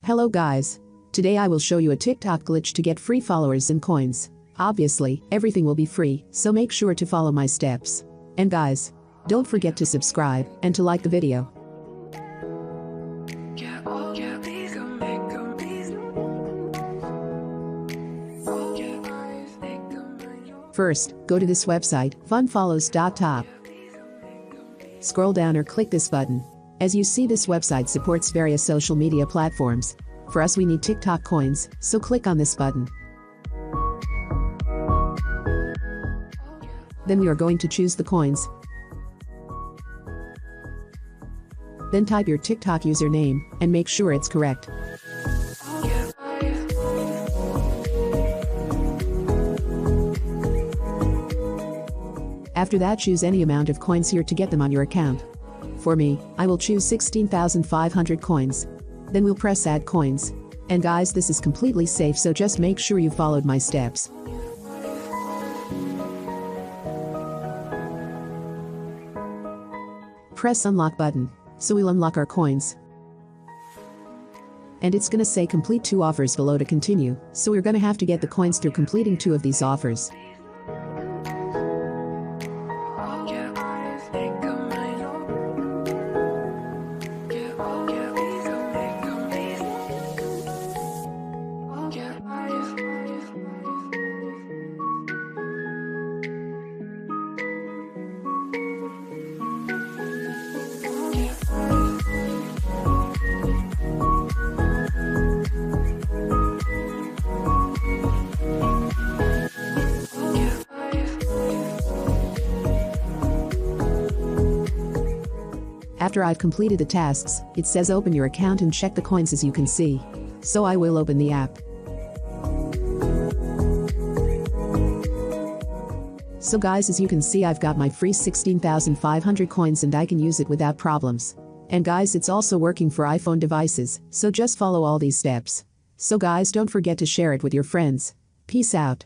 Hello guys. Today I will show you a TikTok glitch to get free followers and coins. Obviously, everything will be free, so make sure to follow my steps. And guys, don't forget to subscribe and to like the video. First, go to this website, funfollows.top. Scroll down or click this button. As you see, this website supports various social media platforms. For us, we need TikTok coins, so click on this button. Then we are going to choose the coins. Then type your TikTok username and make sure it's correct. After that, choose any amount of coins here to get them on your account. For me, I will choose 16,500 coins. Then we'll press add coins. And guys, this is completely safe, so just make sure you followed my steps. Press unlock button, so we'll unlock our coins. And it's gonna say complete 2 offers below to continue, so we're gonna have to get the coins through completing 2 of these offers. After I've completed the tasks, it says open your account and check the coins, as you can see. So I will open the app. So guys, as you can see, I've got my free 16,500 coins and I can use it without problems. And guys, it's also working for iPhone devices, so just follow all these steps. So guys, don't forget to share it with your friends. Peace out.